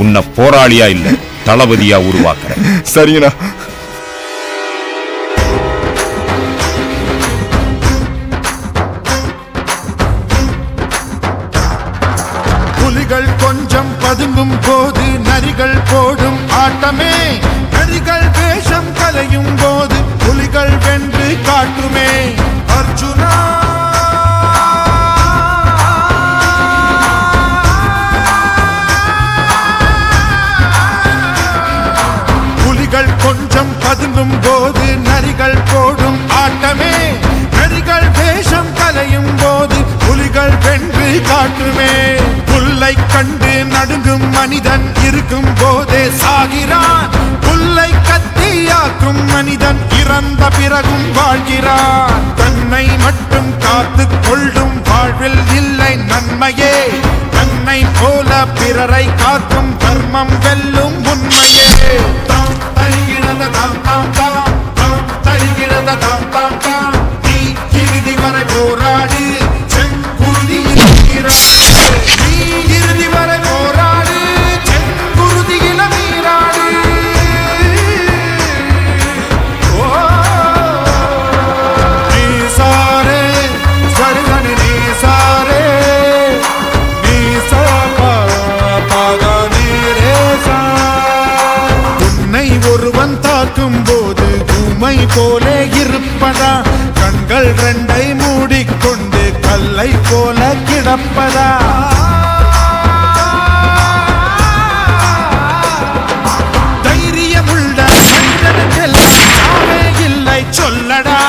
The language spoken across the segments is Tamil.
உன்னை போராளியா இல்ல தளபதியா உருவாக்குறேன். சரிங்கண்ணா. புலிகள் கொஞ்சம் பதுங்கும் போது நரிகள் போடும் ஆட்டமே, நரிகள் வேஷம் கலையும் போது புலிகள் வென்று காட்டுமே. அர்ஜுனா புலிகள் கொஞ்சம் பதுங்கும் போது நரிகள் போடும் ஆட்டமே, நரிகள் வேஷம் கலையும் போது புலிகள் வென்று காட்டுமே. புல்லை கண்டு நடுங்கும் மனிதன் இருக்கும் போதே சாகிறான், புல்லை கத்தியாக்கும் மனிதன் இறந்த பிறகும் வாழ்கிறான். தன்னை மட்டும் காத்து கொள்ளும் வாழ்வில் இல்லை நன்மையே, தன்னை போல பிறரை காக்கும் தர்மம் வெல்லும் உண்மையே. தாம் தருகிறத தாம் தாம் தாம், தாம் தருகிறத தாம் தாம் தாம், நீ இறுதி வரை போராடு செங்குருதியில் நீராடு, நீ இறுதி வரை போராடு செங்குருதியில நீராடு. ஓ நீ சாரே சரிதனி நீ சாரே, நீ சாபா பாகா நீரே சா. உன்னை ஒருவன் தாக்கும் போது ஊமை போலே இருப்பதா, கண்கள் ரெண்டை மூடிக்கொண்டு கல்லை போல கிடப்பதா. தைரியமுள்ள மனிதனுக்கெல்லாம் சாவே இல்லை சொல்லடா,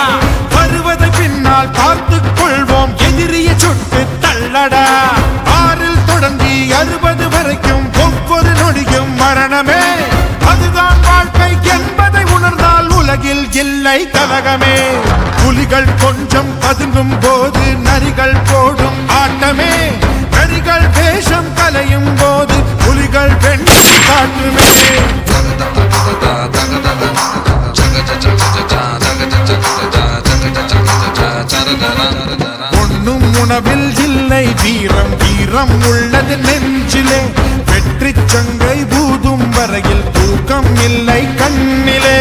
வருவதை பின்னால் பார்த்துக் கொள்வோம் எதிரியை சுட்டு தள்ளடா. 6 தொடங்கி 60 வரைக்கும் ஒவ்வொரு நொடியும் மரணமே, அதுதான் வாழ்க்கை என்பதை உணர்ந்தால் உலகில் இல்லை கலகமே. புலிகள் கொஞ்சம் பதுங்கும் போது நரிகள் போடும் ஆட்டமே, நரிகள் வேஷம் கலையும் போது புலிகள் வென்று காட்டுமே. ஒண்ணும் உணவில் இல்லை வீரம், வீரம் உள்ளது நெஞ்சிலே, வெற்றி சங்கை பூதும் வரையில் தூக்கம் இல்லை கண்ணிலே.